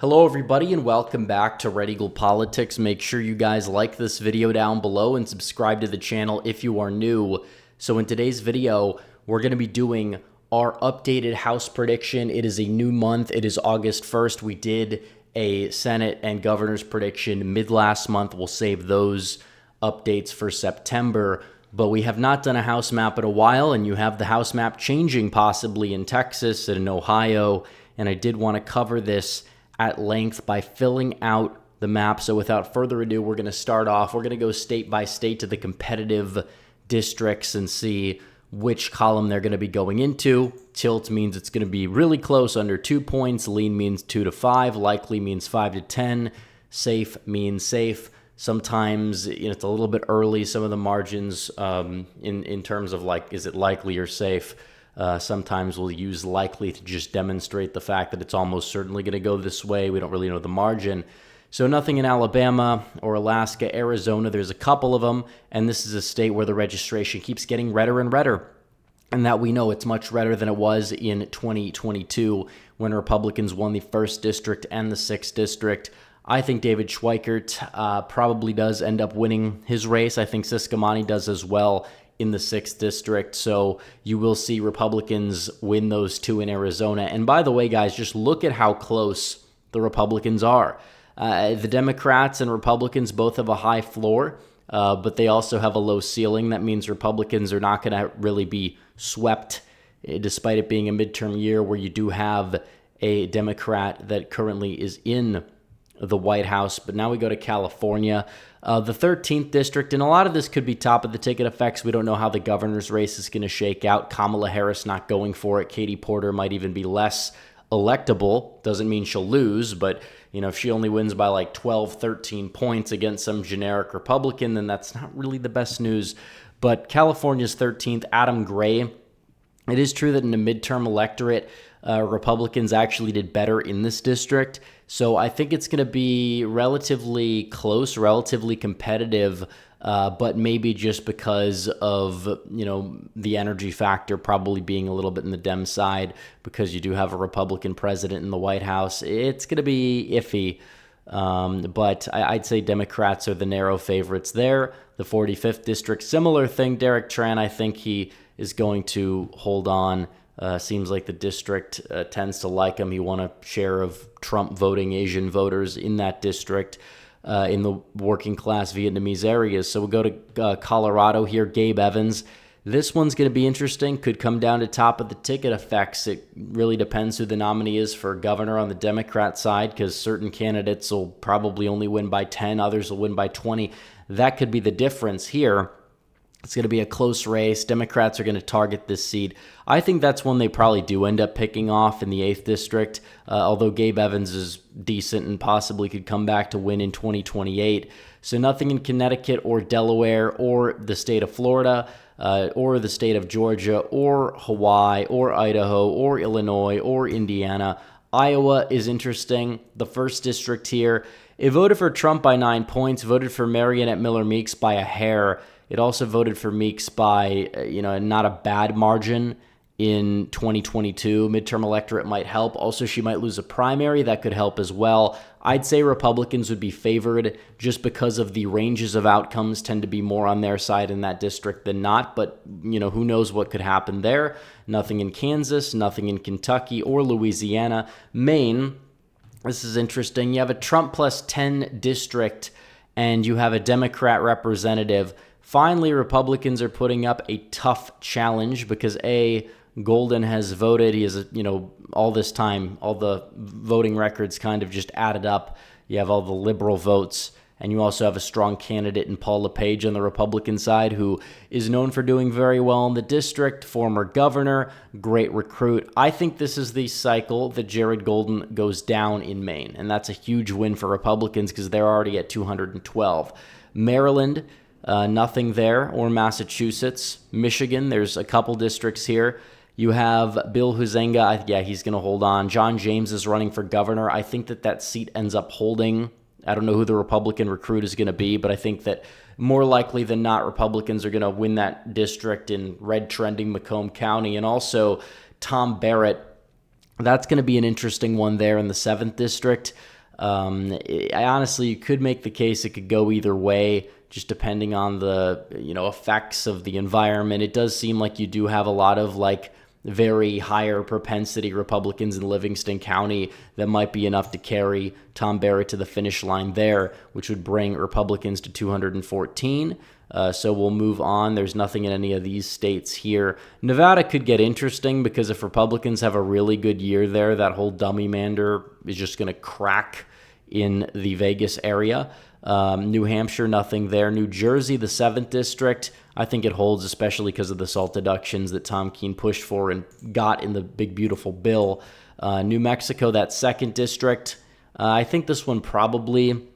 Hello everybody and welcome back to Red Eagle Politics. Make sure you guys like this video down below and subscribe to the channel if you are new. So in today's video, we're going to be doing our updated House prediction. It is a new month. It is August 1st. We did a Senate and governor's prediction mid last month. We'll save those updates for September. But we have not done a House map in a while, and you have the House map changing possibly in Texas and in Ohio. And I did want to cover this at length by filling out the map. So without further ado, we're going to start off. We're going to go state by state to the competitive districts and see which column they're going to be going into. Tilt means it's going to be really close, under 2 points. Lean means 2 to 5. Likely means 5 to 10. Safe means safe. Sometimes it's a little bit early, some of the margins in terms of like, is it likely or safe? Sometimes we'll use likely to just demonstrate the fact that it's almost certainly going to go this way. We don't really know the margin. So nothing in Alabama or Alaska. Arizona, there's a couple of them, and this is a state where the registration keeps getting redder and redder. And that we know it's much redder than it was in 2022 when Republicans won the 1st district and the 6th district. I think David Schweikert probably does end up winning his race. I think Ciscomani does as well in the 6th district. So you will see Republicans win those two in Arizona. And by the way, guys, just look at how close the Republicans are. The Democrats and Republicans both have a high floor, but they also have a low ceiling. That means Republicans are not going to really be swept, despite it being a midterm year where you do have a Democrat that currently is in the White House. But now we go to California, the 13th district, and a lot of this could be top of the ticket effects. We don't know how the governor's race is going to shake out. Kamala Harris not going for it. Katie Porter might even be less electable. Doesn't mean she'll lose, but if she only wins by like 12, 13 points against some generic Republican, then that's not really the best news. But California's 13th, Adam Gray. It is true that in a midterm electorate, Republicans actually did better in this district. So I think it's going to be relatively close, relatively competitive, but maybe just because of, the energy factor probably being a little bit in the Dem side because you do have a Republican president in the White House. It's going to be iffy, but I'd say Democrats are the narrow favorites there. The 45th district, similar thing. Derek Tran, I think he is going to hold on. Seems like the district tends to like him. He won a share of Trump voting Asian voters in that district in the working class Vietnamese areas. So we'll go to Colorado here. Gabe Evans. This one's going to be interesting. Could come down to top of the ticket effects. It really depends who the nominee is for governor on the Democrat side, because certain candidates will probably only win by 10. Others will win by 20. That could be the difference here. It's going to be a close race. Democrats are going to target this seat. I think that's one they probably do end up picking off in the 8th district, although Gabe Evans is decent and possibly could come back to win in 2028. So nothing in Connecticut or Delaware or the state of Florida or the state of Georgia or Hawaii or Idaho or Illinois or Indiana. Iowa is interesting. The 1st district here. It voted for Trump by 9 points, voted for Marionette Miller Meeks by a hair. It also voted for Meeks by, not a bad margin in 2022. Midterm electorate might help. Also, she might lose a primary. That could help as well. I'd say Republicans would be favored just because of the ranges of outcomes tend to be more on their side in that district than not. But, who knows what could happen there. Nothing in Kansas, nothing in Kentucky or Louisiana. Maine, this is interesting. You have a Trump plus 10 district and you have a Democrat representative. Finally, Republicans are putting up a tough challenge because Golden has voted. He has, all this time, all the voting records kind of just added up. You have all the liberal votes, and you also have a strong candidate in Paul LePage on the Republican side who is known for doing very well in the district, former governor, great recruit. I think this is the cycle that Jared Golden goes down in Maine, and that's a huge win for Republicans because they're already at 212. Maryland, nothing there, or Massachusetts. Michigan, there's a couple districts here. You have Bill Huizenga. He's going to hold on. John James is running for governor. I think that seat ends up holding. I don't know who the Republican recruit is going to be, but I think that more likely than not, Republicans are going to win that district in red trending Macomb County. And also Tom Barrett That's going to be an interesting one there in the 7th district. I honestly, you could make the case it could go either way, just depending on the effects of the environment. It does seem like you do have a lot of very higher propensity Republicans in Livingston County that might be enough to carry Tom Barrett to the finish line there, which would bring Republicans to 214. So we'll move on. There's nothing in any of these states here. Nevada could get interesting because if Republicans have a really good year there, that whole dummy mander is just going to crack in the Vegas area. New Hampshire, nothing there. New Jersey, the 7th district, I think it holds, especially because of the SALT deductions that Tom Keene pushed for and got in the big, beautiful bill. New Mexico, that 2nd district, I think this one probably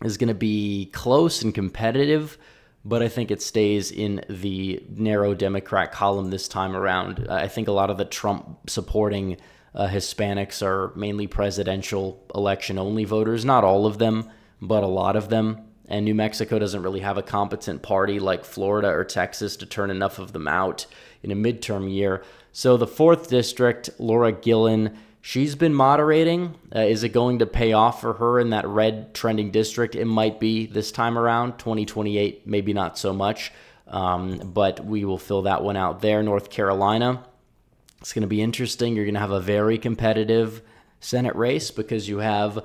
is going to be close and competitive, but I think it stays in the narrow Democrat column this time around. I think a lot of the Trump-supporting Hispanics are mainly presidential election-only voters. Not all of them, but a lot of them. And New Mexico doesn't really have a competent party like Florida or Texas to turn enough of them out in a midterm year. So the 4th district, Laura Gillen, she's been moderating. Is it going to pay off for her in that red trending district? It might be this time around. 2028, maybe not so much. But we will fill that one out there. North Carolina, it's going to be interesting. You're going to have a very competitive Senate race because you have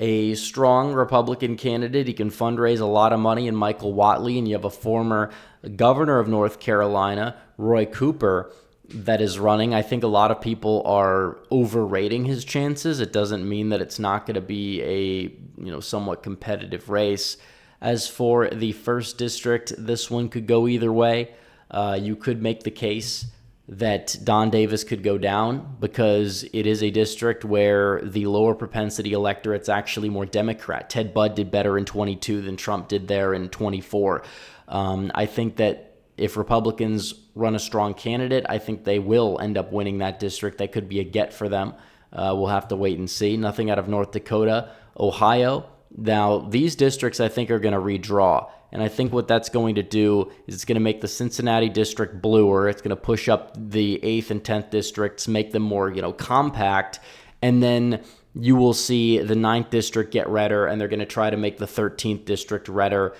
a strong Republican candidate. He can fundraise a lot of money in Michael Whatley, and you have a former governor of North Carolina, Roy Cooper, that is running. I think a lot of people are overrating his chances. It doesn't mean that it's not going to be a somewhat competitive race. As for the 1st district, this one could go either way. You could make the case that Don Davis could go down because it is a district where the lower propensity electorate's actually more Democrat. Ted Budd did better in 22 than Trump did there in 24. I think that if Republicans run a strong candidate, I think they will end up winning that district. That could be a get for them. We'll have to wait and see. Nothing out of North Dakota. Ohio. Now, these districts I think are going to redraw. And I think what that's going to do is it's going to make the Cincinnati district bluer. It's going to push up the 8th and 10th districts, make them more, compact. And then you will see the 9th district get redder, and they're going to try to make the 13th district redder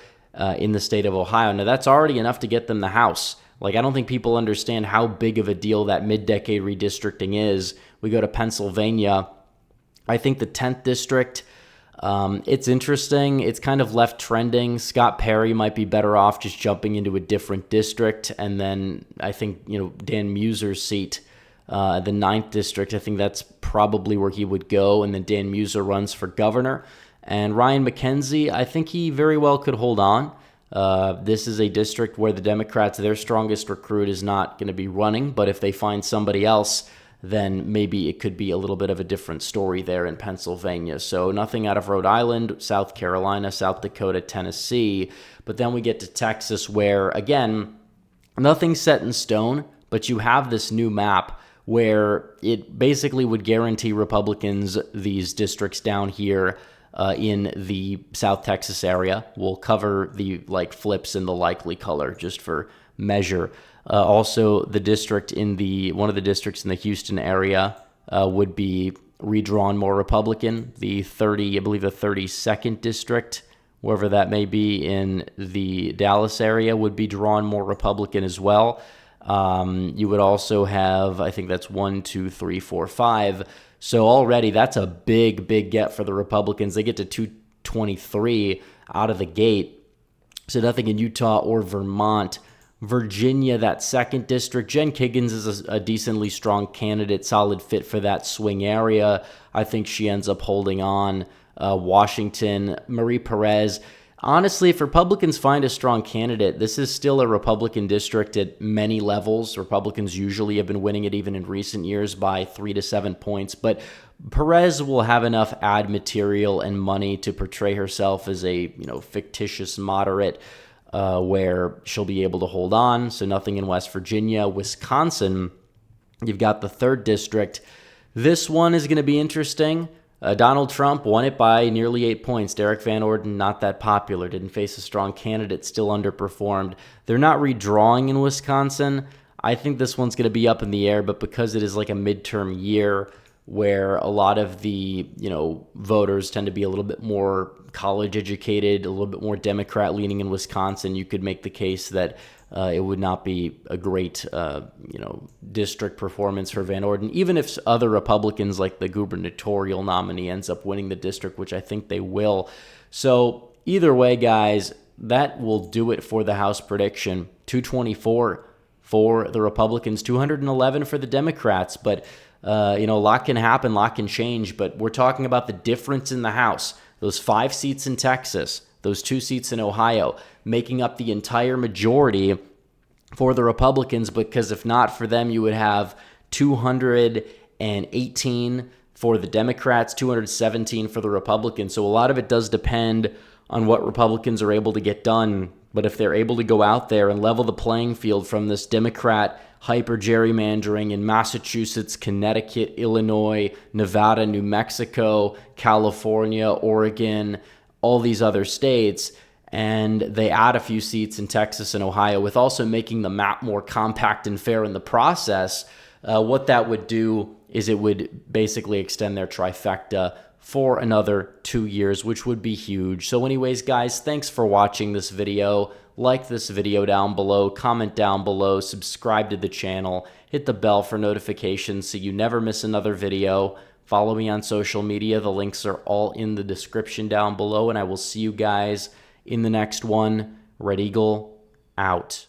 in the state of Ohio. Now, that's already enough to get them the House. I don't think people understand how big of a deal that mid-decade redistricting is. We go to Pennsylvania. I think the 10th district, it's interesting. It's kind of left trending. Scott Perry might be better off just jumping into a different district. And then I think, Dan Muser's seat, the 9th district, I think that's probably where he would go. And then Dan Muser runs for governor. And Ryan McKenzie, I think he very well could hold on. This is a district where the Democrats, their strongest recruit is not going to be running. But if they find somebody else, then maybe it could be a little bit of a different story there in Pennsylvania. So nothing out of Rhode Island, South Carolina, South Dakota, Tennessee. But then we get to Texas where, again, nothing's set in stone, but you have this new map where it basically would guarantee Republicans these districts down here in the South Texas area. We'll cover the flips in the likely color just for measure. Also, the district one of the districts in the Houston area would be redrawn more Republican. The 32nd district, wherever that may be in the Dallas area, would be drawn more Republican as well. You would also have, I think that's 1, 2, 3, 4, 5. So already that's a big, big get for the Republicans. They get to 223 out of the gate. So nothing in Utah or Vermont. Virginia, that 2nd district, Jen Kiggins is a decently strong candidate, solid fit for that swing area. I think she ends up holding on. Washington, Marie Perez. Honestly, if Republicans find a strong candidate, this is still a Republican district at many levels. Republicans usually have been winning it even in recent years by 3 to 7 points. But Perez will have enough ad material and money to portray herself as a fictitious moderate where she'll be able to hold on. So nothing in West Virginia. Wisconsin, you've got the 3rd district. This one is going to be interesting. Donald Trump won it by nearly 8 points. Derek Van Orden, not that popular, didn't face a strong candidate, still underperformed. They're not redrawing in Wisconsin. I think this one's going to be up in the air, but because it is like a midterm year, where a lot of the, voters tend to be a little bit more college educated, a little bit more Democrat leaning in Wisconsin, you could make the case that it would not be a great, district performance for Van Orden, even if other Republicans like the gubernatorial nominee ends up winning the district, which I think they will. So either way, guys, that will do it for the House prediction. 224 for the Republicans, 211 for the Democrats. But, a lot can happen, a lot can change. But we're talking about the difference in the House. Those 5 seats in Texas, those 2 seats in Ohio, making up the entire majority for the Republicans, because if not for them, you would have 218 for the Democrats, 217 for the Republicans. So a lot of it does depend on what Republicans are able to get done. But if they're able to go out there and level the playing field from this Democrat hyper gerrymandering in Massachusetts, Connecticut, Illinois, Nevada, New Mexico, California, Oregon, all these other states, and they add a few seats in Texas and Ohio, with also making the map more compact and fair in the process, what that would do is it would basically extend their trifecta for another 2 years, which would be huge. So anyways, guys, thanks for watching this video. Like this video down below, comment down below, subscribe to the channel, hit the bell for notifications so you never miss another video. Follow me on social media. The links are all in the description down below, and I will see you guys in the next one. Red Eagle out.